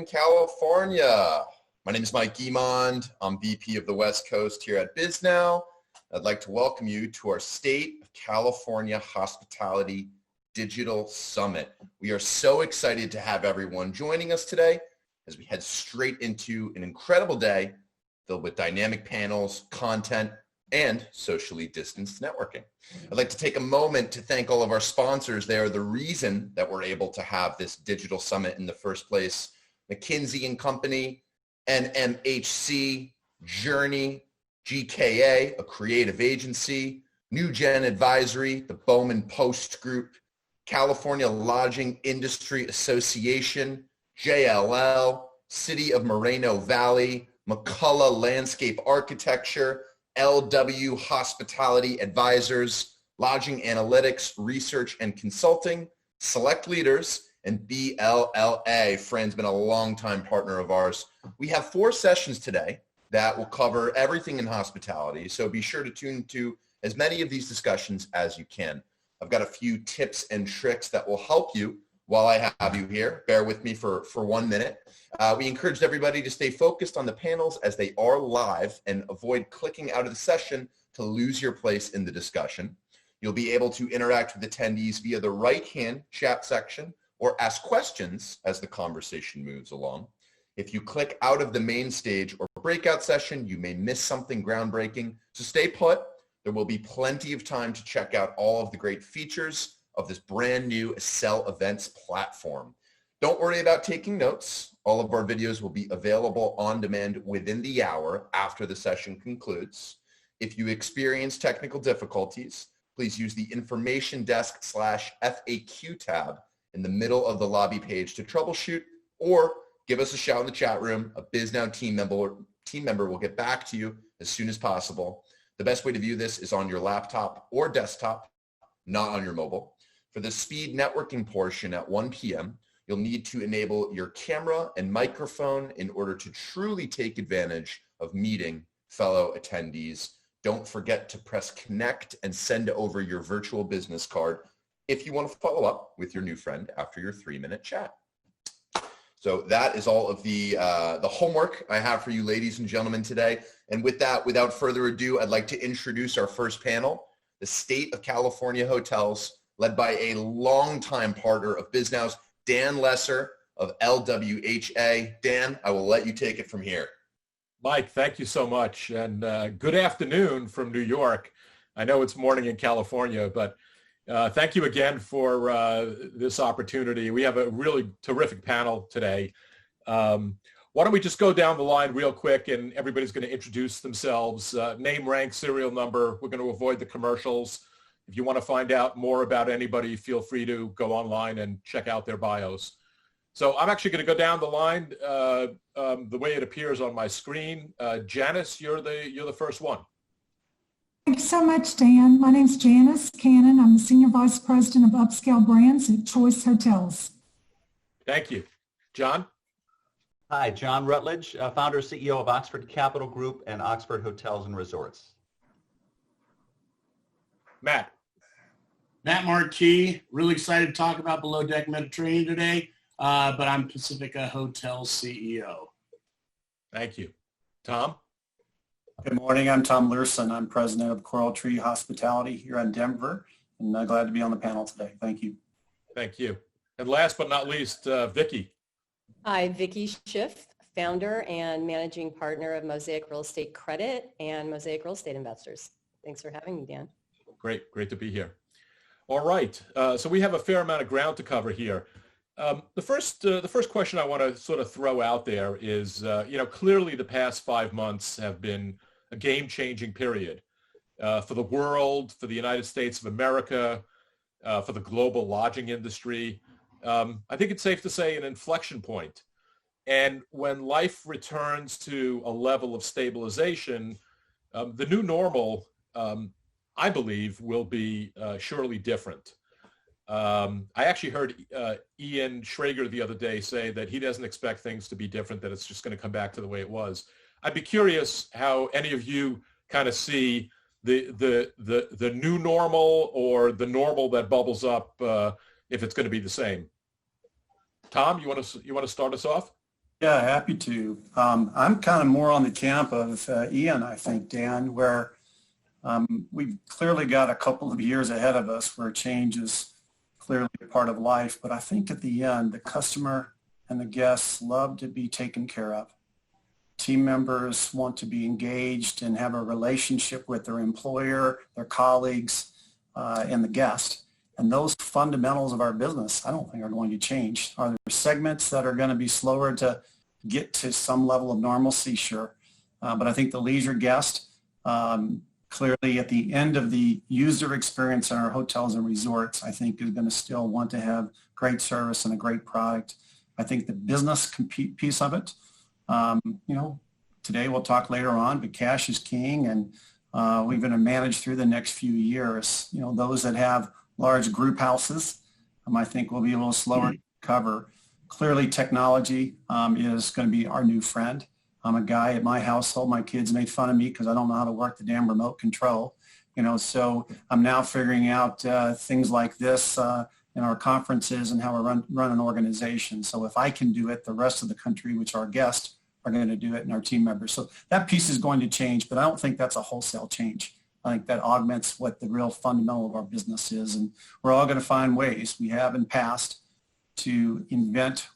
California. My name is Mike Guimond. I'm VP of the West Coast here at BizNow. I'd like to welcome you to our State of California Hospitality Digital Summit. We are so excited to have everyone joining us today as we head straight into an incredible day filled with dynamic panels, content, and socially distanced networking. I'd like to take a moment to thank all of our sponsors. They are the reason that we're able to have this digital summit in the first place. McKinsey & Company, NMHC, Journey, GKA, a creative agency, New Gen Advisory, the Bowman Post Group, California Lodging Industry Association, JLL, City of Moreno Valley, McCullough Landscape Architecture, LW Hospitality Advisors, Lodging Analytics, Research and Consulting, Select Leaders, and BLLA. Fran's been a longtime partner of ours. We have 4 sessions today that will cover everything in hospitality, so be sure to tune to as many of these discussions as you can. I've got a few tips and tricks that will help you while I have you here. Bear with me for 1 minute. We encouraged everybody to stay focused on the panels as they are live and avoid clicking out of the session to lose your place in the discussion. You'll be able to interact with attendees via the right-hand chat section or ask questions as the conversation moves along. If you click out of the main stage or breakout session, you may miss something groundbreaking, so stay put. There will be plenty of time to check out all of the great features of this brand new Accel Events platform. Don't worry about taking notes. All of our videos will be available on demand within the hour after the session concludes. If you experience technical difficulties, please use the Information Desk /FAQ tab in the middle of the lobby page to troubleshoot, or give us a shout in the chat room. A BizNow team member will get back to you as soon as possible. The best way to view this is on your laptop or desktop, not on your mobile. For the speed networking portion at 1 p.m., you'll need to enable your camera and microphone in order to truly take advantage of meeting fellow attendees. Don't forget to press connect and send over your virtual business card if you want to follow up with your new friend after your 3-minute chat. So that is all of the homework I have for you, ladies and gentlemen, today. And with that, without further ado, I'd like to introduce our first panel, the State of California Hotels, led by a longtime partner of BizNow's, Dan Lesser of LWHA. Dan, I will let you take it from here. Mike, thank you so much. And good afternoon from New York. I know it's morning in California, but thank you again for this opportunity. We have a really terrific panel today. Why don't we just go down the line real quick, and everybody's going to introduce themselves, name, rank, serial number. We're going to avoid the commercials. If you want to find out more about anybody, feel free to go online and check out their bios. So I'm actually going to go down the line the way it appears on my screen. Janice, you're the first one. Thank you so much, Dan. My name is Janice Cannon. I'm the Senior Vice President of Upscale Brands at Choice Hotels. Thank you. John? Hi, John Rutledge, founder and CEO of Oxford Capital Group and Oxford Hotels and Resorts. Matt. Matt Marquis, really excited to talk about Below Deck Mediterranean today, but I'm Pacifica Hotel CEO. Thank you. Tom? Good morning. I'm Tom Lurson. I'm president of Coral Tree Hospitality here in Denver, and glad to be on the panel today. Thank you. Thank you. And last but not least, Vicki. Hi, Vicki Schiff, founder and managing partner of Mosaic Real Estate Credit and Mosaic Real Estate Investors. Thanks for having me, Dan. Great to be here. All right, so we have a fair amount of ground to cover here. The first question I want to sort of throw out there is, clearly the past 5 months have been a game-changing period for the world, for the United States of America, for the global lodging industry. I think it's safe to say an inflection point. And when life returns to a level of stabilization, the new normal, I believe, will be surely different. I actually heard Ian Schrager the other day say that he doesn't expect things to be different, that it's just going to come back to the way it was. I'd be curious how any of you kind of see the new normal or the normal that bubbles up, if it's going to be the same. Tom, you want to start us off? Yeah, happy to. I'm kind of more on the camp of Ian, I think, Dan, where we've clearly got a couple of years ahead of us where change is clearly a part of life. But I think at the end, the customer and the guests love to be taken care of. Team members want to be engaged and have a relationship with their employer, their colleagues, and the guest. And those fundamentals of our business, I don't think are going to change. Are there segments that are going to be slower to get to some level of normalcy? Sure. But I think the leisure guest, clearly at the end of the user experience in our hotels and resorts, I think is going to still want to have great service and a great product. I think the business piece of it, today we'll talk later on, but cash is king, and we're going to manage through the next few years. Those that have large group houses, I think will be a little slower to recover. Clearly, technology is going to be our new friend. I'm a guy at my household. My kids made fun of me because I don't know how to work the damn remote control. So I'm now figuring out things like this in our conferences and how we run an organization. So if I can do it, the rest of the country, which our guests are going to do it, and our team members. So that piece is going to change, but I don't think that's a wholesale change. I think that augments what the real fundamental of our business is. And we're all going to find ways, we have in past, to invent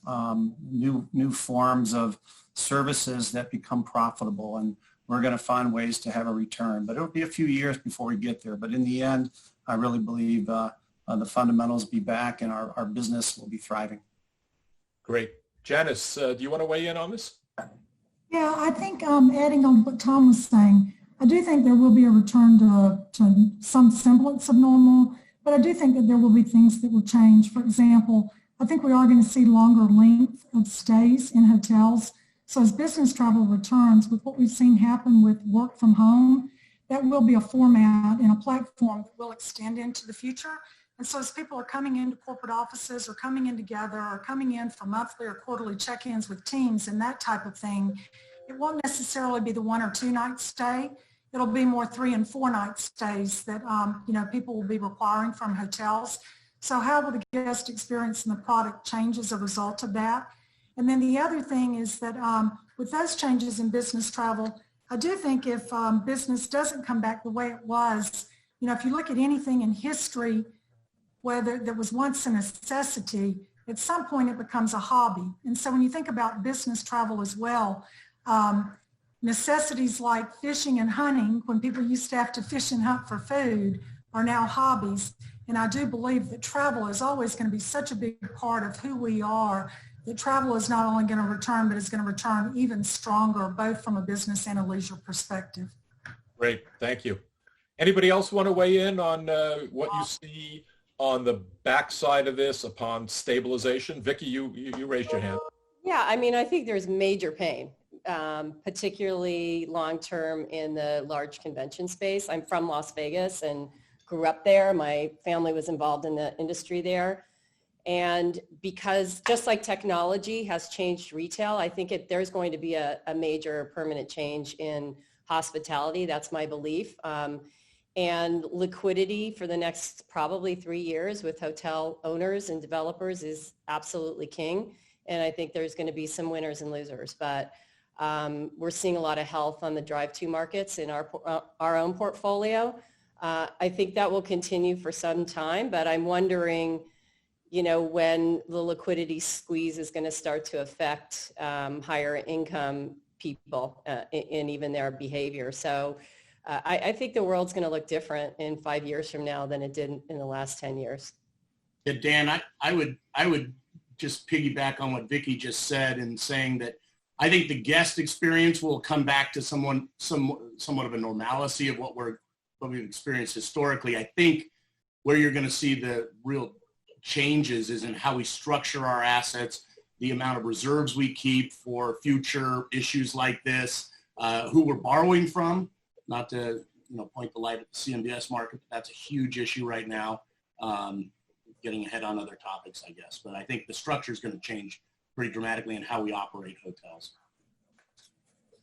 new forms of services that become profitable. And we're going to find ways to have a return. But it'll be a few years before we get there. But in the end, I really believe the fundamentals will be back and our business will be thriving. Great. Janice, do you want to weigh in on this? Yeah, I think adding on what Tom was saying, I do think there will be a return to some semblance of normal, but I do think that there will be things that will change. For example, I think we are going to see longer length of stays in hotels. So as business travel returns, with what we've seen happen with work from home, that will be a format and a platform that will extend into the future. And so as people are coming into corporate offices or coming in together or coming in for monthly or quarterly check-ins with teams and that type of thing, it won't necessarily be the 1 or 2 night stay. It'll be more 3 and 4 night stays that people will be requiring from hotels. So how will the guest experience and the product change as a result of that? And then the other thing is that with those changes in business travel, I do think if business doesn't come back the way it was, if you look at anything in history, whether there was once a necessity, at some point it becomes a hobby. And so when you think about business travel as well, necessities like fishing and hunting, when people used to have to fish and hunt for food, are now hobbies. And I do believe that travel is always going to be such a big part of who we are, that travel is not only going to return, but it's going to return even stronger, both from a business and a leisure perspective. Great. Thank you. Anybody else want to weigh in on what you see on the backside of this upon stabilization? Vicki, you raised your hand. Yeah, I think there's major pain, particularly long-term in the large convention space. I'm from Las Vegas and grew up there. My family was involved in the industry there. And because just like technology has changed retail, I think there's going to be a major permanent change in hospitality. That's my belief. And liquidity for the next probably 3 years with hotel owners and developers is absolutely king. And I think there's going to be some winners and losers. But we're seeing a lot of health on the drive-to markets in our own portfolio. I think that will continue for some time, but I'm wondering, when the liquidity squeeze is going to start to affect higher income people in even their behavior. So I think the world's going to look different in 5 years from now than it did in the last 10 years. Yeah, Dan, I would just piggyback on what Vicki just said in saying that I think the guest experience will come back to somewhat of a normalcy of what we've experienced historically. I think where you're going to see the real changes is in how we structure our assets, the amount of reserves we keep for future issues like this, who we're borrowing from, not to point the light at the CMBS market, but that's a huge issue right now. Getting ahead on other topics, I guess. But I think the structure is going to change pretty dramatically in how we operate hotels.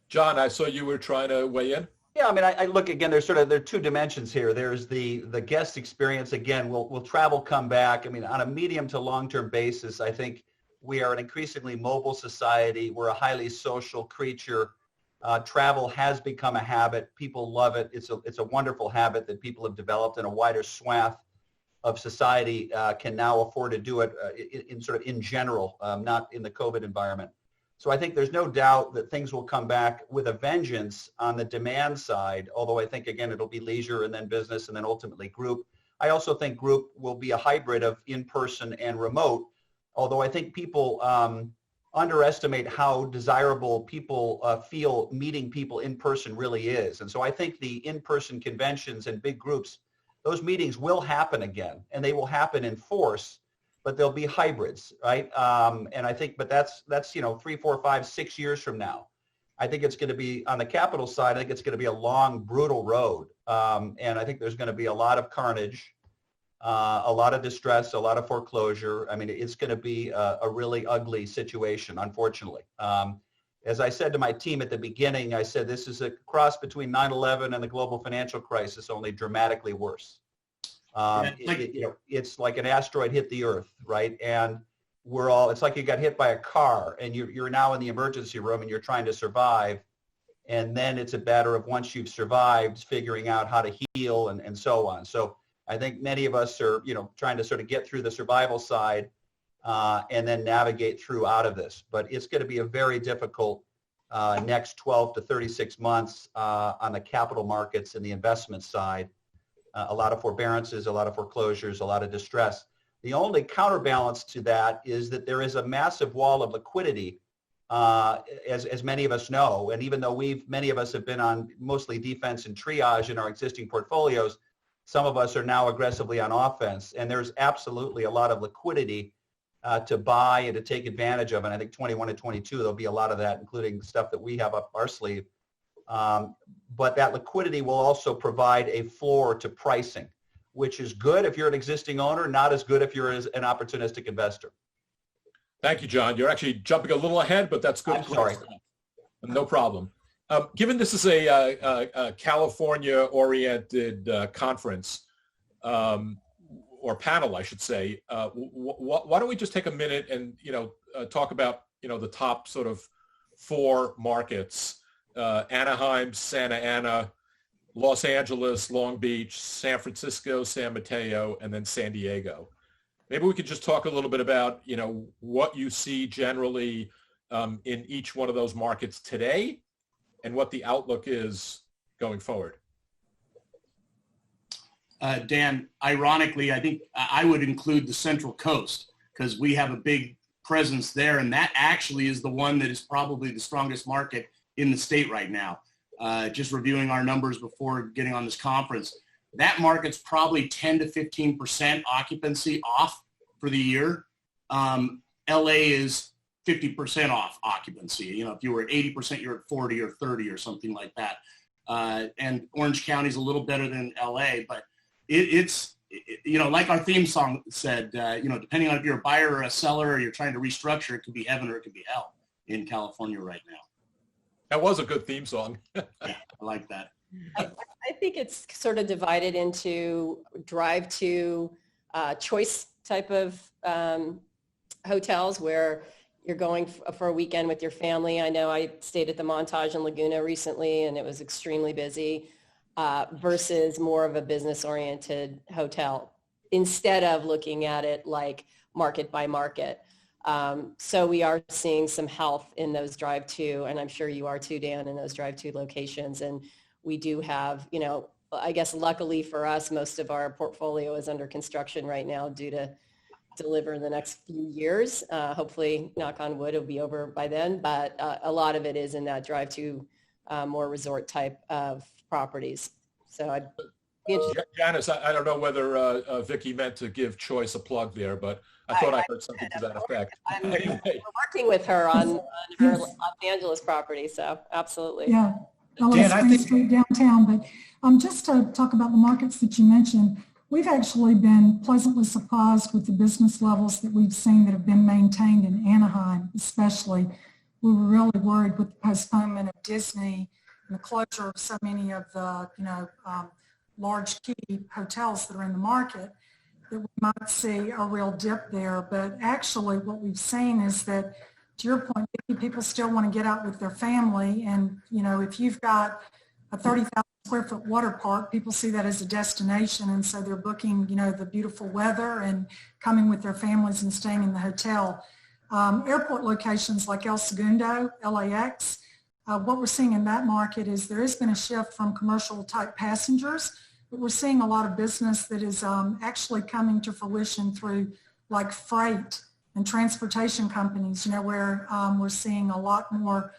John, I saw you were trying to weigh in. Yeah, I look again. There are 2 dimensions here. There's the guest experience. Again, will travel come back? On a medium to long-term basis, I think We are an increasingly mobile society. We're a highly social creature. Travel has become a habit. People love it. It's a wonderful habit that people have developed, and a wider swath of society can now afford to do it in general, not in the COVID environment. So I think there's no doubt that things will come back with a vengeance on the demand side, although I think, again, it'll be leisure and then business and then ultimately group. I also think group will be a hybrid of in-person and remote, although I think people underestimate how desirable people feel meeting people in person really is. And so I think the in-person conventions and big groups, those meetings will happen again, and they will happen in force, but they'll be hybrids, right? And I think, but that's 3, 4, 5, 6 years from now. I think it's going to be on the capital side. I think it's going to be a long, brutal road, and I think there's going to be a lot of carnage, a lot of distress, a lot of foreclosure. I mean, it's going to be a really ugly situation, unfortunately. As I said to my team at the beginning, I said this is a cross between 9/11 and the global financial crisis, only dramatically worse. It's like an asteroid hit the Earth, right? And it's like you got hit by a car, and you're now in the emergency room and you're trying to survive. And then it's a matter of, once you've survived, figuring out how to heal and so on. So I think many of us are, trying to sort of get through the survival side and then navigate through out of this. But it's going to be a very difficult next 12 to 36 months on the capital markets and the investment side. A lot of forbearances, a lot of foreclosures, a lot of distress. The only counterbalance to that is that there is a massive wall of liquidity, as many of us know. And even though many of us have been on mostly defense and triage in our existing portfolios, some of us are now aggressively on offense. And there's absolutely a lot of liquidity to buy and to take advantage of. And I think 21 and 22, there'll be a lot of that, including stuff that we have up our sleeve. But that liquidity will also provide a floor to pricing, which is good if you're an existing owner, not as good if you're an opportunistic investor. Thank you, John. You're actually jumping a little ahead, but that's good. I'm sorry. No problem. Given this is a California-oriented conference, or panel, I should say, why don't we just take a minute and talk about the top sort of 4 markets: Anaheim, Santa Ana, Los Angeles, Long Beach, San Francisco, San Mateo, and then San Diego. Maybe we could just talk a little bit about what you see generally in each one of those markets today, and what the outlook is going forward. Dan, ironically, I think I would include the Central Coast, because we have a big presence there, and that actually is the one that is probably the strongest market in the state right now. Just reviewing our numbers before getting on this conference, that market's probably 10 to 15% occupancy off for the year. LA is 50% off occupancy. If you were at 80%, you're at 40 or 30 or something like that. And Orange County is a little better than LA, but it's like our theme song said, depending on if you're a buyer or a seller or you're trying to restructure, it could be heaven or it could be hell in California right now. That was a good theme song. Yeah, I like that. I think it's sort of divided into drive-to choice type of hotels where you're going for a weekend with your family. I know I stayed at the Montage in Laguna recently, and it was extremely busy, versus more of a business-oriented hotel, instead of looking at it like market by market. So we are seeing some health in those drive-to, and I'm sure you are too, Dan, in those drive-to locations. And we do have, I guess luckily for us, most of our portfolio is under construction right now due to deliver in the next few years. Hopefully, knock on wood, it'll be over by then. But a lot of it is in that drive-to, more resort type of properties. So I'd be interested. Janice, I don't know whether Vicki meant to give Choice a plug there, but I thought I heard something to that effect. We're working with her on her Los Angeles property, so absolutely. Yeah, Spring Street downtown. But just to talk about the markets that you mentioned, we've actually been pleasantly surprised with the business levels that we've seen that have been maintained in Anaheim, especially. We were really worried with the postponement of Disney and the closure of so many of the, large key hotels that are in the market, that we might see a real dip there. But actually what we've seen is that, to your point, people still want to get out with their family. And, if you've got a 30,000 square foot water park, people see that as a destination. And so they're booking, the beautiful weather and coming with their families and staying in the hotel. Airport locations like El Segundo, LAX, what we're seeing in that market is there has been a shift from commercial type passengers, but we're seeing a lot of business that is actually coming to fruition through like freight and transportation companies, where we're seeing a lot more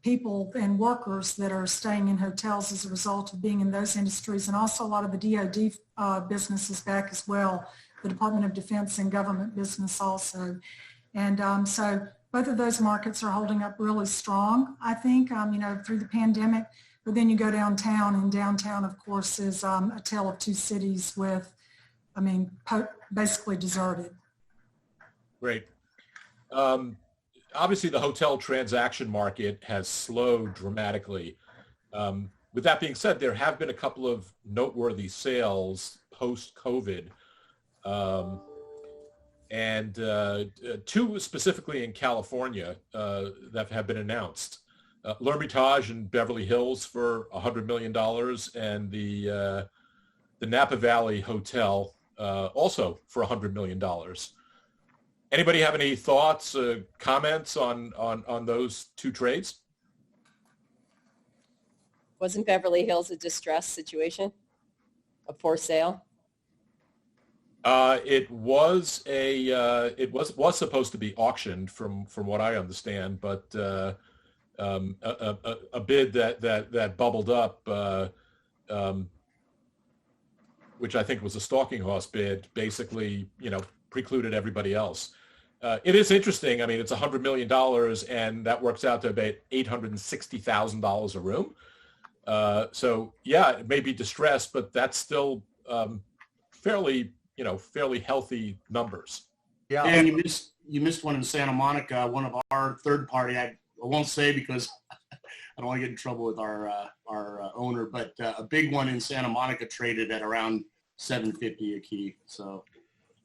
people and workers that are staying in hotels as a result of being in those industries. And also a lot of the DoD business is back as well, the Department of Defense and government business also. And so both of those markets are holding up really strong, I think, through the pandemic. But then you go downtown, and downtown, of course, is a tale of two cities with, basically deserted. Great. Obviously, the hotel transaction market has slowed dramatically. With that being said, there have been a couple of noteworthy sales post-COVID, and two specifically in California that have been announced. L'Hermitage in Beverly Hills for $100 million, and the Napa Valley Hotel also for $100 million. Anybody have any thoughts, comments on those two trades? Wasn't Beverly Hills a distressed situation? A for sale? It was supposed to be auctioned from what I understand, but a bid that bubbled up, which I think was a stalking horse bid, basically, precluded everybody else. It is interesting. It's $100 million, and that works out to about $860,000 a room. So yeah, it may be distressed, but that's still fairly healthy numbers. Yeah, and you missed one in Santa Monica. One of our third party, I won't say because I don't want to get in trouble with our owner, but a big one in Santa Monica traded at around $750 a key. So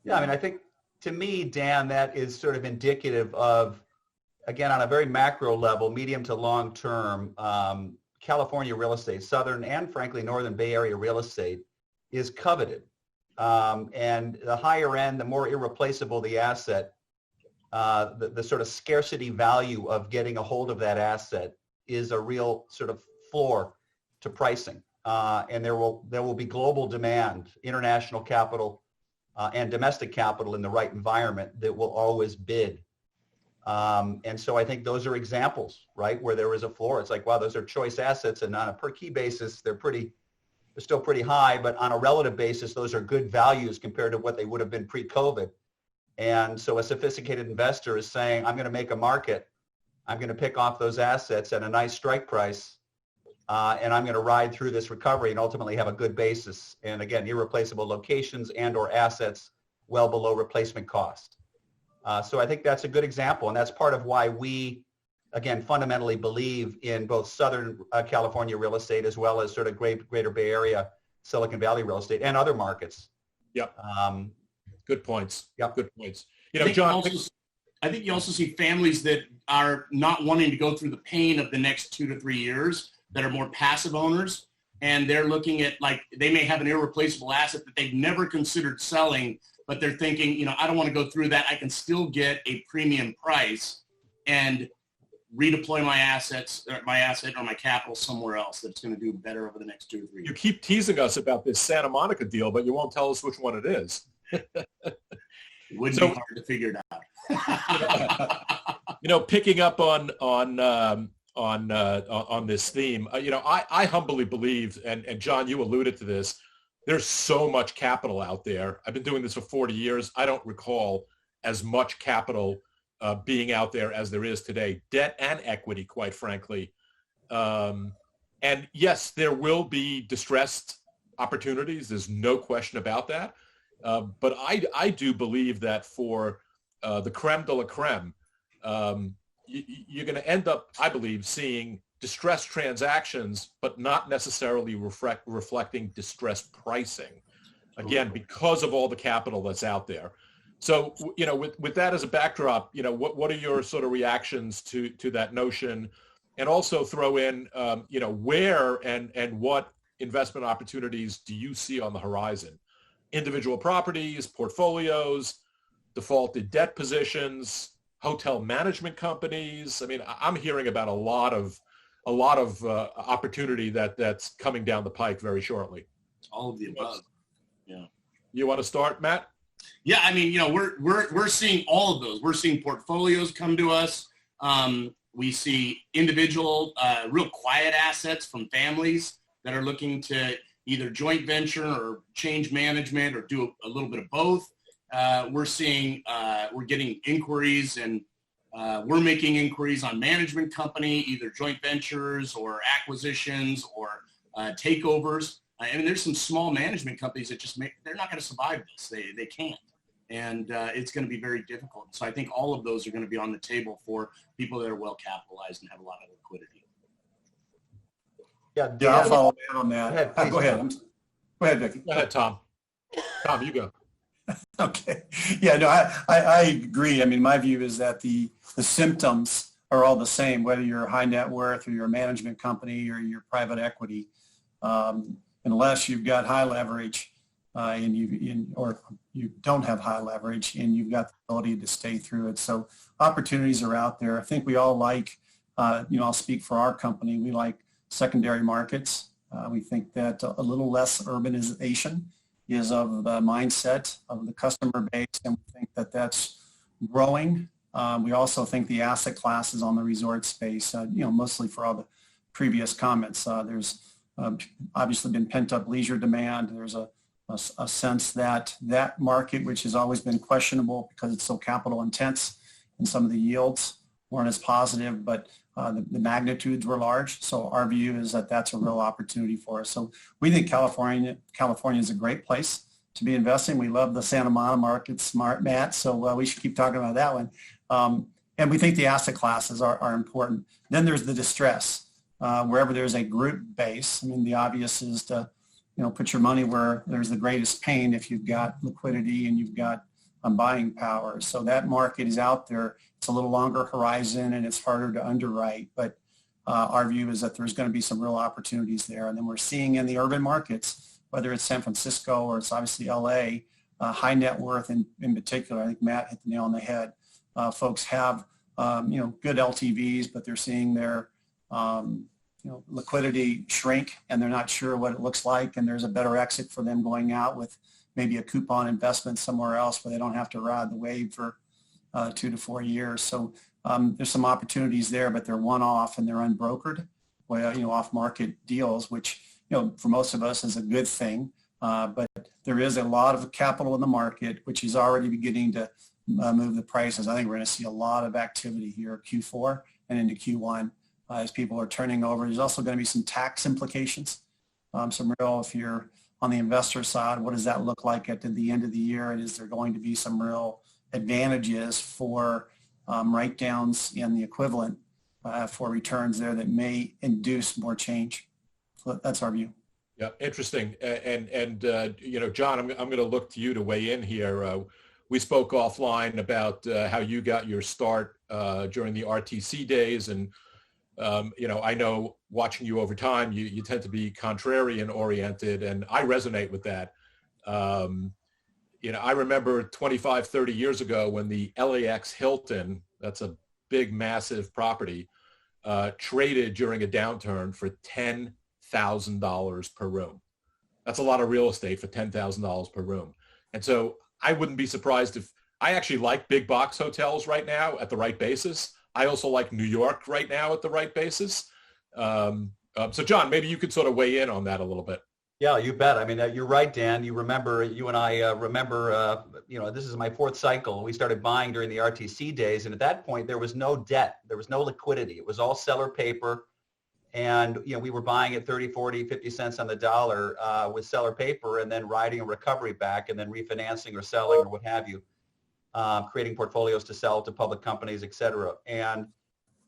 yeah, I think, to me, Dan, that is sort of indicative of, again, on a very macro level, medium to long term, California real estate, Southern and frankly Northern Bay Area real estate is coveted. And the higher end, the more irreplaceable the asset, the sort of scarcity value of getting a hold of that asset is a real sort of floor to pricing. And there will be global demand, international capital, and domestic capital in the right environment that will always bid. And so I think those are examples, right, where there is a floor. It's like, wow, those are choice assets, and on a per key basis, they're still pretty high, but on a relative basis, those are good values compared to what they would have been pre-COVID. And so a sophisticated investor is saying, I'm going to make a market. I'm going to pick off those assets at a nice strike price, and I'm going to ride through this recovery and ultimately have a good basis. And again, irreplaceable locations and or assets well below replacement cost. So I think that's a good example, and that's part of why we, again, fundamentally believe in both Southern California real estate as well as sort of Greater Bay Area, Silicon Valley real estate, and other markets. Yep. Good points. Yep. Good points. John, I think you also see families that are not wanting to go through the pain of the next 2 to 3 years, that are more passive owners, and they're looking at, like, they may have an irreplaceable asset that they've never considered selling, but they're thinking, I don't want to go through that. I can still get a premium price and redeploy my asset or my capital somewhere else that's going to do better over the next 2 to 3 years. You keep teasing us about this Santa Monica deal, but you won't tell us which one it is. It wouldn't be hard to figure it out. Picking up on this theme, I humbly believe, and John, you alluded to this, there's so much capital out there. I've been doing this for 40 years. I don't recall as much capital being out there as there is today, debt and equity, quite frankly. And yes, there will be distressed opportunities. There's no question about that. But I do believe that for the creme de la creme, you're going to end up, I believe, seeing distressed transactions, but not necessarily reflecting distressed pricing. again, because of all the capital that's out there. So, with that as a backdrop, what are your sort of reactions to that notion? And also throw in, where and what investment opportunities do you see on the horizon? Individual properties, portfolios, defaulted debt positions, hotel management companies. I mean, I'm hearing about a lot of opportunity that's coming down the pike very shortly. All of the above. Yeah. You want to start, Matt? Yeah, I mean, we're seeing all of those. We're seeing portfolios come to us. We see individual, real quiet assets from families that are looking to either joint venture or change management or do a little bit of both. We're getting inquiries, and we're making inquiries on management company, either joint ventures or acquisitions or takeovers. I mean, there's some small management companies that they're not going to survive this. They can't. And it's going to be very difficult. So I think all of those are going to be on the table for people that are well capitalized and have a lot of liquidity. Yeah, I'll follow up on that. Go ahead. Go ahead, Vicki. Go ahead, Tom. Tom, you go. Okay. Yeah, no, I agree. I mean, my view is that the symptoms are all the same, whether you're high net worth or you're a management company or you're private equity, unless you've got high leverage and you don't have high leverage and you've got the ability to stay through it. So opportunities are out there. I think we all like, I'll speak for our company. We like secondary markets. We think that a little less urbanization is of the mindset of the customer base, and we think that that's growing. We also think the asset classes on the resort space, mostly for all the previous comments. There's obviously been pent-up leisure demand. There's a sense that that market, which has always been questionable because it's so capital intense and some of the yields weren't as positive, but the magnitudes were large. So our view is that that's a real opportunity for us. So we think California is a great place to be investing. We love the Santa Monica market, smart Matt, so we should keep talking about that one. And we think the asset classes are important. Then there's the distress. Wherever there's a group base, I mean, the obvious is to put your money where there's the greatest pain if you've got liquidity and you've got buying power. So that market is out there. It's a little longer horizon and it's harder to underwrite, but our view is that there's going to be some real opportunities there. And then we're seeing in the urban markets, whether it's San Francisco or it's obviously LA, high net worth in particular. I think Matt hit the nail on the head. Folks have, good LTVs, but they're seeing their liquidity shrink and they're not sure what it looks like, and there's a better exit for them going out with maybe a coupon investment somewhere else where they don't have to ride the wave for 2 to 4 years. So there's some opportunities there, but they're one-off and they're unbrokered, off-market deals, which for most of us is a good thing. But there is a lot of capital in the market, which is already beginning to move the prices. I think we're going to see a lot of activity here Q4 and into Q1 as people are turning over. There's also going to be some tax implications. If you're on the investor side, what does that look like at the end of the year? And is there going to be some real advantages for write-downs in the equivalent for returns there that may induce more change? So that's our view. Yeah, interesting. And John, I'm going to look to you to weigh in here. We spoke offline about how you got your start during the RTC days, and I know watching you over time, you tend to be contrarian oriented, and I resonate with that. I remember 25, 30 years ago when the LAX Hilton, that's a big, massive property, traded during a downturn for $10,000 per room. That's a lot of real estate for $10,000 per room. And so I wouldn't be surprised if I actually like big box hotels right now at the right basis. I also like New York right now at the right basis. So John, maybe you could sort of weigh in on that a little bit. Yeah, you bet. I mean, you're right, Dan. You and I remember, this is my fourth cycle. We started buying during the RTC days. And at that point, there was no debt. There was no liquidity. It was all seller paper. And, we were buying at 30, 40, 50 cents on the dollar with seller paper and then riding a recovery back and then refinancing or selling or what have you, creating portfolios to sell to public companies, et cetera. And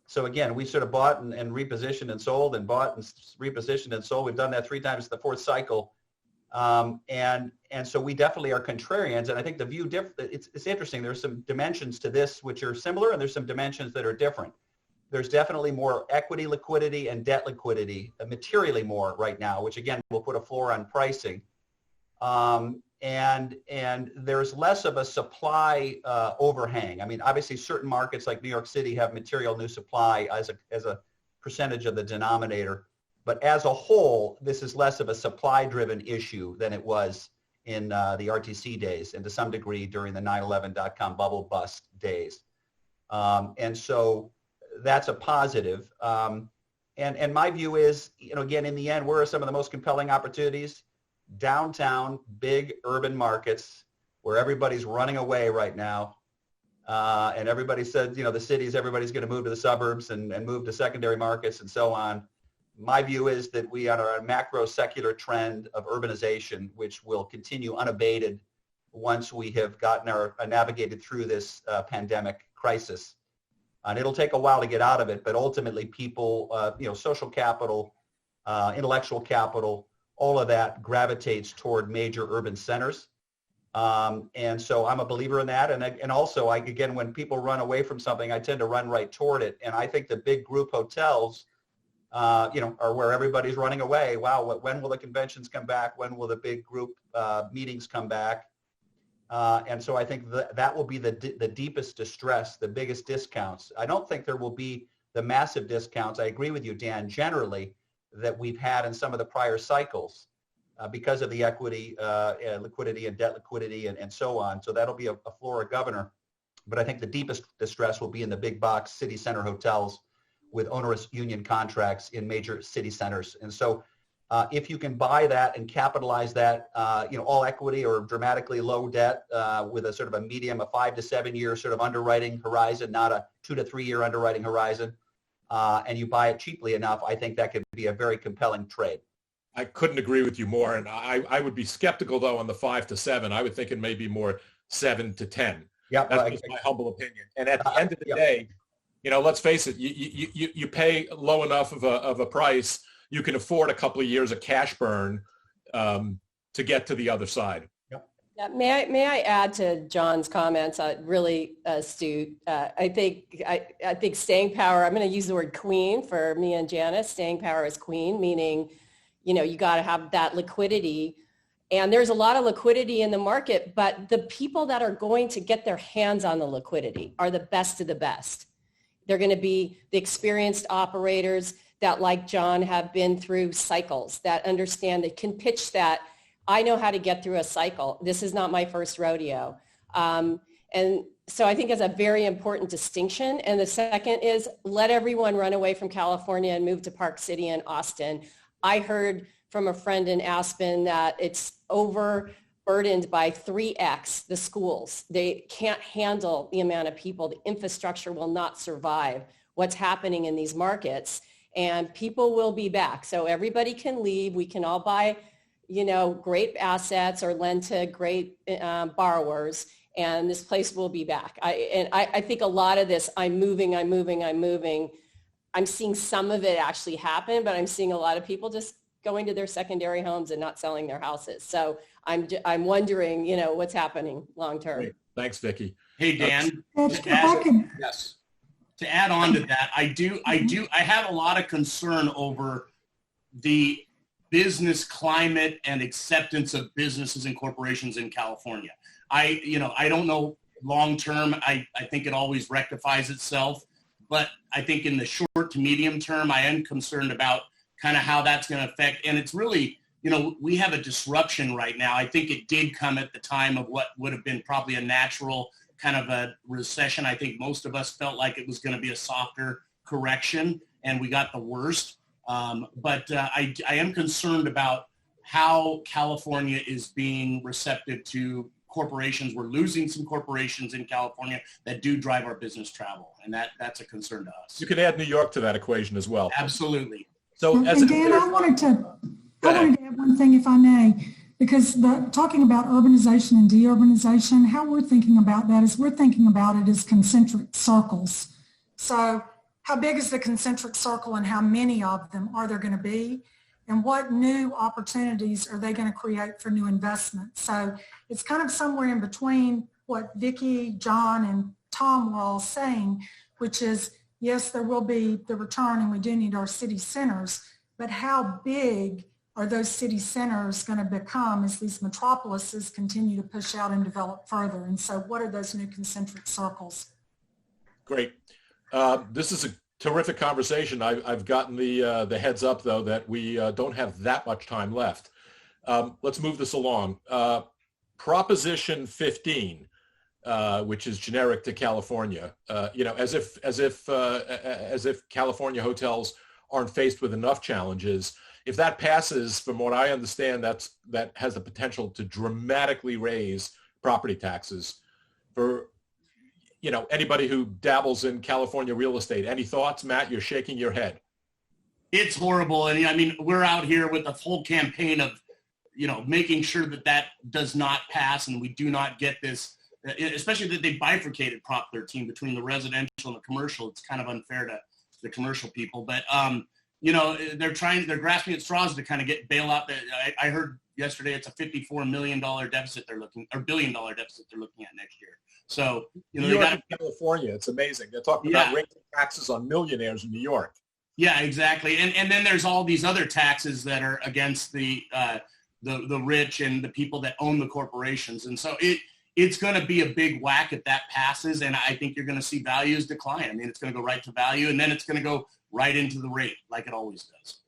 so again, we sort of bought and repositioned and sold and bought and repositioned and sold. We've done that 3 times the fourth cycle. And so we definitely are contrarians. And I think the view, it's interesting. There's some dimensions to this which are similar, and there's some dimensions that are different. There's definitely more equity liquidity and debt liquidity, materially more right now, which again will put a floor on pricing. And there's less of a supply overhang. I mean, obviously certain markets like New York City have material new supply as a percentage of the denominator. But as a whole, this is less of a supply-driven issue than it was in the RTC days, and to some degree during the 9/11 bubble bust days. And so that's a positive. And my view is, again, in the end, where are some of the most compelling opportunities? Downtown, big urban markets where everybody's running away right now. And everybody said, the cities, everybody's going to move to the suburbs and move to secondary markets and so on. My view is that we are on a macro secular trend of urbanization, which will continue unabated once we have navigated through this pandemic crisis. And it'll take a while to get out of it, but ultimately people, social capital, intellectual capital, all of that gravitates toward major urban centers. And so I'm a believer in that. And also, again, when people run away from something, I tend to run right toward it. And I think the big group hotels, are where everybody's running away. Wow, when will the conventions come back? When will the big group meetings come back? And so I think that will be the deepest distress, the biggest discounts. I don't think there will be the massive discounts. I agree with you, Dan, generally, that we've had in some of the prior cycles because of the equity, liquidity and debt liquidity and so on. So that'll be a Florida governor. But I think the deepest distress will be in the big box city center hotels with onerous union contracts in major city centers. And so if you can buy that and capitalize that, all equity or dramatically low debt with a sort of a medium, a 5 to 7 year sort of underwriting horizon, not a 2 to 3 year underwriting horizon, and you buy it cheaply enough, I think that could be a very compelling trade. I couldn't agree with you more. And I would be skeptical, though, on the 5 to 7. I would think it may be more 7 to 10. Yeah, that's just my humble opinion. And at the end of the day, let's face it, you pay low enough of a price, you can afford a couple of years of cash burn to get to the other side. Yeah, may I add to John's comments? Really astute. I think staying power. I'm going to use the word queen for me and Janice. Staying power is queen, meaning, you got to have that liquidity. And there's a lot of liquidity in the market, but the people that are going to get their hands on the liquidity are the best of the best. They're going to be the experienced operators that, like John, have been through cycles, that understand, that can pitch that. I know how to get through a cycle. This is not my first rodeo. And so I think it's a very important distinction. And the second is let everyone run away from California and move to Park City and Austin. I heard from a friend in Aspen that it's overburdened by 3x the schools. They can't handle the amount of people. The infrastructure will not survive what's happening in these markets. And people will be back. So everybody can leave. We can all buy great assets or lend to great borrowers, and this place will be back. I think a lot of this, I'm moving. I'm seeing some of it actually happen, but I'm seeing a lot of people just going to their secondary homes and not selling their houses. So I'm wondering, what's happening long term. Great. Thanks, Vicki. Hey, Dan. Yes. To add on to that, I have a lot of concern over the business climate and acceptance of businesses and corporations in California. I don't know long term. I think it always rectifies itself, but I think in the short to medium term, I am concerned about kind of how that's going to affect. And it's really, we have a disruption right now. I think it did come at the time of what would have been probably a natural kind of a recession. I think most of us felt like it was going to be a softer correction, and we got the worst. But I am concerned about how California is being receptive to corporations. We're losing some corporations in California that do drive our business travel, and that's a concern to us. You can add New York to that equation as well. Absolutely. So, Dan, I wanted to add one thing, if I may, because talking about urbanization and deurbanization, how we're thinking about that is we're thinking about it as concentric circles. So how big is the concentric circle and how many of them are there going to be? and what new opportunities are they going to create for new investment. So it's kind of somewhere in between what Vicki, John, and Tom were all saying, which is, yes, there will be the return and we do need our city centers, but how big are those city centers going to become as these metropolises continue to push out and develop further? And so what are those new concentric circles? Great. This is a terrific conversation. I've gotten the heads up, though, that we don't have that much time left. Let's move this along. Proposition 15, which is generic to California, as if California hotels aren't faced with enough challenges. If that passes, from what I understand, that has the potential to dramatically raise property taxes for anybody who dabbles in California real estate. Any thoughts, Matt? You're shaking your head. It's horrible. And I mean, we're out here with a whole campaign of, making sure that does not pass and we do not get this, especially that they bifurcated Prop 13 between the residential and the commercial. It's kind of unfair to the commercial people, but, they're grasping at straws to kind of get bailout. I heard yesterday it's a $54 million deficit billion dollar deficit they're looking at next year. So, New York and California, it's amazing. They're talking about raising taxes on millionaires in New York. Yeah, exactly. And then there's all these other taxes that are against the rich and the people that own the corporations. And so it's going to be a big whack if that passes. And I think you're going to see values decline. I mean, it's going to go right to value, and then it's going to go right into the rate like it always does.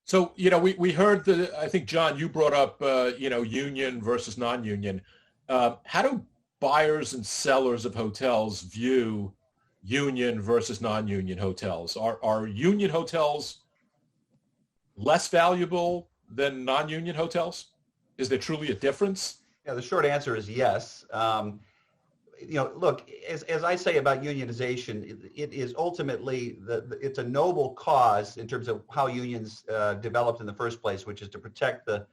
So, we heard I think, John, you brought up, union versus non-union. How do buyers and sellers of hotels view union versus non-union hotels? Are union hotels less valuable than non-union hotels? Is there truly a difference? Yeah, the short answer is yes. Look, as I say about unionization, it is ultimately it's a noble cause in terms of how unions developed in the first place, which is to protect the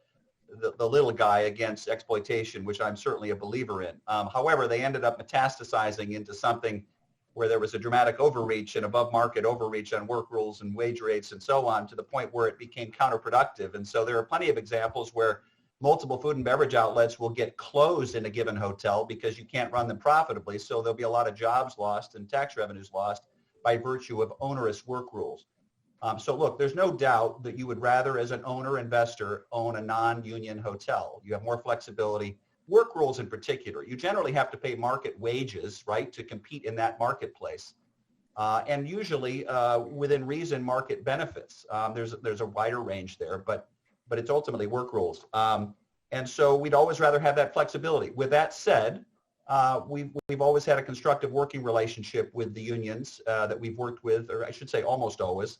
little guy against exploitation, which I'm certainly a believer in. However, they ended up metastasizing into something where there was a dramatic overreach and above market overreach on work rules and wage rates and so on, to the point where it became counterproductive. And so there are plenty of examples where multiple food and beverage outlets will get closed in a given hotel because you can't run them profitably. So there'll be a lot of jobs lost and tax revenues lost by virtue of onerous work rules. So look, there's no doubt that you would rather, as an owner investor, own a non-union hotel. You have more flexibility. Work rules in particular, you generally have to pay market wages, right, to compete in that marketplace. And usually within reason, market benefits. There's a wider range there, but it's ultimately work rules. And so we'd always rather have that flexibility. With that said, we've always had a constructive working relationship with the unions that we've worked with, or I should say almost always.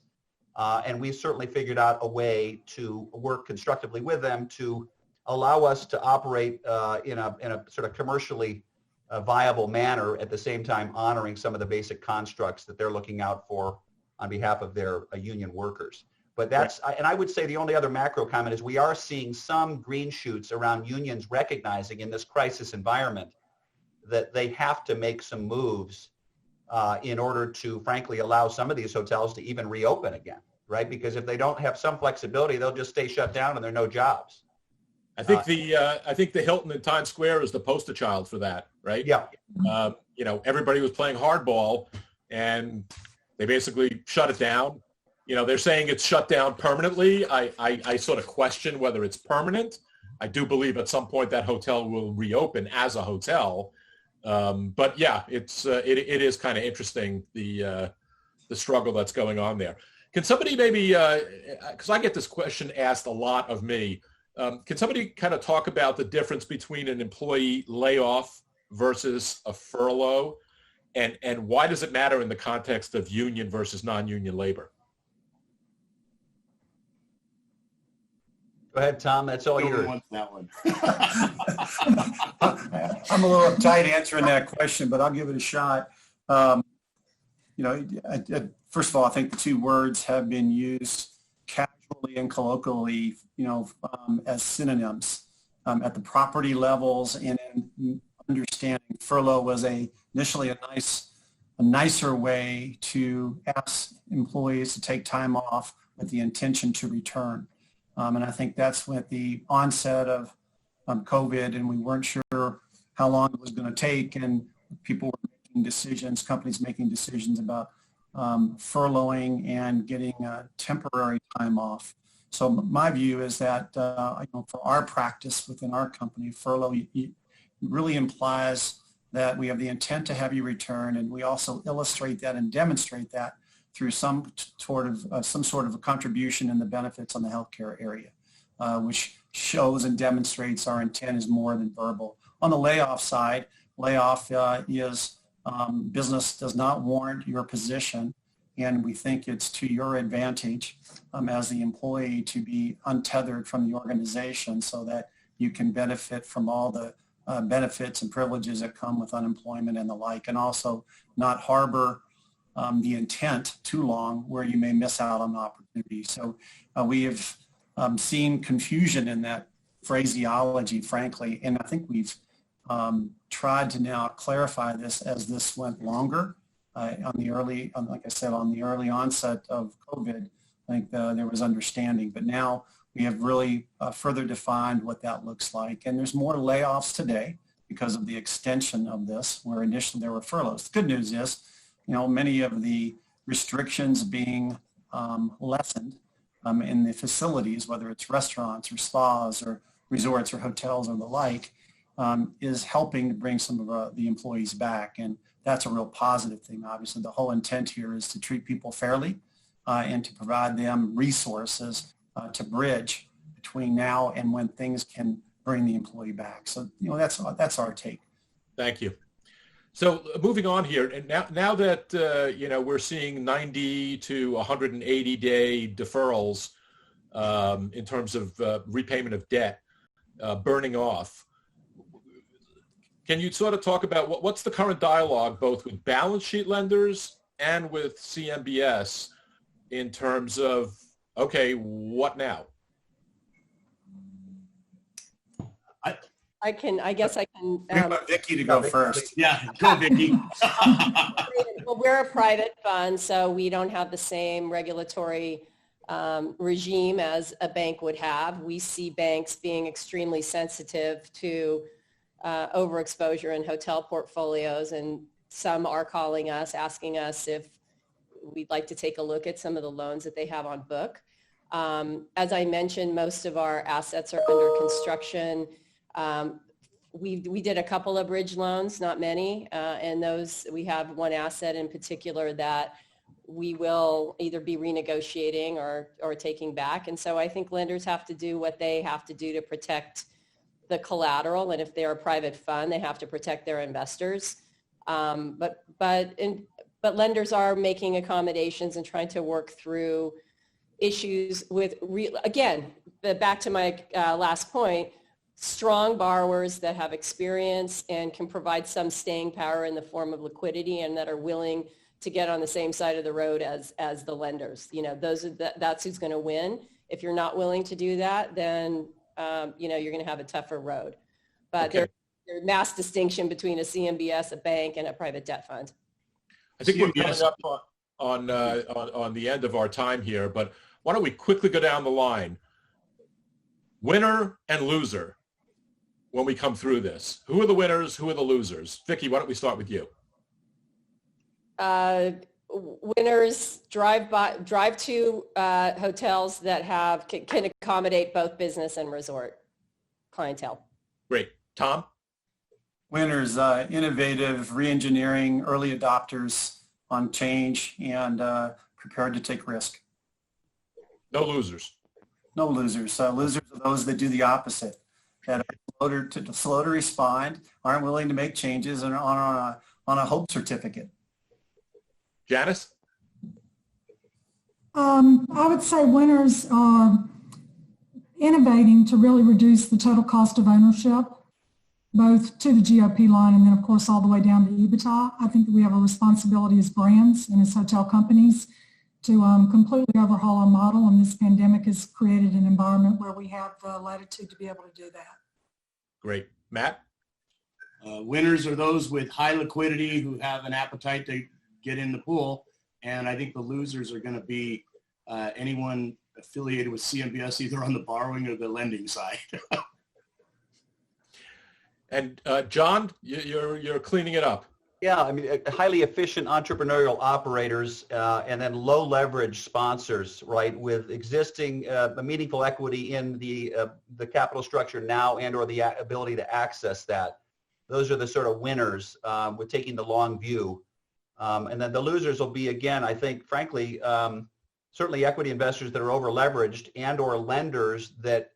And we've certainly figured out a way to work constructively with them to allow us to operate in a sort of commercially viable manner, at the same time honoring some of the basic constructs that they're looking out for on behalf of their union workers. But and I would say the only other macro comment is we are seeing some green shoots around unions recognizing in this crisis environment that they have to make some moves in order to, frankly, allow some of these hotels to even reopen again, right? Because if they don't have some flexibility, they'll just stay shut down and there are no jobs. I think the Hilton in Times Square is the poster child for that, right? Yeah. Everybody was playing hardball, and they basically shut it down. They're saying it's shut down permanently. I sort of question whether it's permanent. I do believe at some point that hotel will reopen as a hotel. But yeah, it is kind of interesting, the struggle that's going on there. Can somebody maybe, because I get this question asked a lot of me, can somebody kind of talk about the difference between an employee layoff versus a furlough, and why does it matter in the context of union versus non-union labor? Go ahead, Tom. That's all yours. That one. I'm a little uptight answering that question, but I'll give it a shot. First of all, I think the two words have been used casually and colloquially, as synonyms at the property levels, and in understanding furlough was initially a nicer way to ask employees to take time off with the intention to return. And I think that's with the onset of COVID, and we weren't sure how long it was going to take, and people were making decisions, companies making decisions about furloughing and getting temporary time off. So my view is that for our practice within our company, furlough really implies that we have the intent to have you return, and we also illustrate that and demonstrate that through some sort of a contribution in the benefits on the healthcare area, which shows and demonstrates our intent is more than verbal. On the layoff side, layoff is business does not warrant your position, and we think it's to your advantage as the employee to be untethered from the organization so that you can benefit from all the benefits and privileges that come with unemployment and the like, and also not harbor the intent too long where you may miss out on the opportunity. So we have seen confusion in that phraseology, frankly, and I think we've tried to now clarify this as this went longer. Like I said, on the early onset of COVID, I think there was understanding, but now we have really further defined what that looks like. And there's more layoffs today because of the extension of this, where initially there were furloughs. The good news is, many of the restrictions being lessened in the facilities, whether it's restaurants or spas or resorts or hotels or the like, is helping to bring some of the employees back. And that's a real positive thing. Obviously, the whole intent here is to treat people fairly and to provide them resources to bridge between now and when things can bring the employee back. So, that's our take. Thank you. So moving on here, and now that we're seeing 90 to 180-day deferrals in terms of repayment of debt burning off, can you sort of talk about what's the current dialogue both with balance sheet lenders and with CMBS in terms of, okay, what now? I guess I can. We want Vicki to go first. Yeah, go Vicki. Well, we're a private fund, so we don't have the same regulatory regime as a bank would have. We see banks being extremely sensitive to overexposure in hotel portfolios, and some are calling us, asking us if we'd like to take a look at some of the loans that they have on book. As I mentioned, most of our assets are under construction. We did a couple of bridge loans, not many, and those, we have one asset in particular that we will either be renegotiating or taking back. And so I think lenders have to do what they have to do to protect the collateral, and if they're a private fund, they have to protect their investors. But lenders are making accommodations and trying to work through issues with, again, back to my last point, strong borrowers that have experience and can provide some staying power in the form of liquidity and that are willing to get on the same side of the road as the lenders. That's who's going to win. If you're not willing to do that, then you're going to have a tougher road. But Okay. there's mass distinction between a CMBS, a bank, and a private debt fund. I think we're CMBS. coming up on the end of our time here, but why don't we quickly go down the line? Winner and loser when we come through this. Who are the winners? Who are the losers? Vicki, why don't we start with you? Winners drive to hotels that can accommodate both business and resort clientele. Great. Tom? Winners, innovative, re-engineering, early adopters on change, and prepared to take risk. No losers. No losers. Losers are those that do the opposite, that are slow to respond, aren't willing to make changes, and are on a hope certificate. Janice? I would say winners are innovating to really reduce the total cost of ownership, both to the GOP line and then, of course, all the way down to EBITDA. I think that we have a responsibility as brands and as hotel companies to completely overhaul our model, and this pandemic has created an environment where we have the latitude to be able to do that. Great. Matt? Winners are those with high liquidity who have an appetite to get in the pool. And I think the losers are going to be anyone affiliated with CMBS either on the borrowing or the lending side. And John, you're cleaning it up. Yeah, I mean, highly efficient entrepreneurial operators and then low leverage sponsors, right, with existing meaningful equity in the capital structure now and or the ability to access that. Those are the sort of winners with taking the long view. And then the losers will be, again, I think, frankly, certainly equity investors that are over leveraged and or lenders that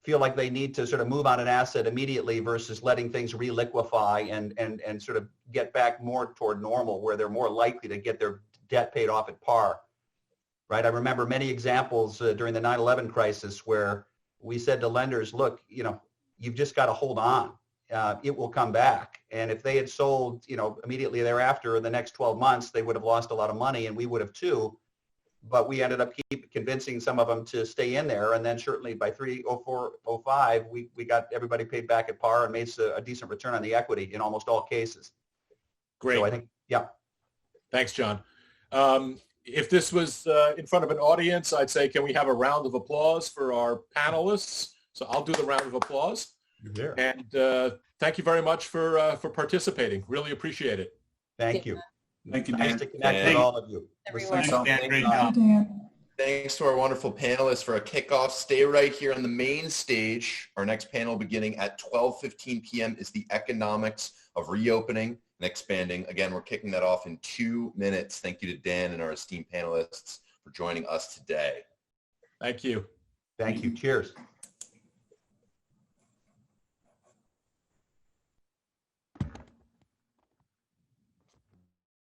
feel like they need to sort of move on an asset immediately versus letting things reliquefy and sort of get back more toward normal where they're more likely to get their debt paid off at par, right? I remember many examples during the 9/11 crisis where we said to lenders, look, you've just got to hold on. It will come back. And if they had sold, immediately thereafter, in the next 12 months, they would have lost a lot of money and we would have too. But we ended up convincing some of them to stay in there. And then certainly by 3/04, 05, we got everybody paid back at par and made a decent return on the equity in almost all cases. Great. So I think, yeah. Thanks, John. If this was in front of an audience, I'd say, can we have a round of applause for our panelists? So I'll do the round of applause. There. And thank you very much for participating. Really appreciate it. Thank you. Thank you, Nice Dan. to connect with all of you. Everyone. Thanks, Dan, great Hi, job. Dan. Thanks to our wonderful panelists for a kickoff. Stay right here on the main stage. Our next panel beginning at 12:15 p.m. is the economics of reopening and expanding. Again, we're kicking that off in 2 minutes. Thank you to Dan and our esteemed panelists for joining us today. Thank you. Thank you. Cheers.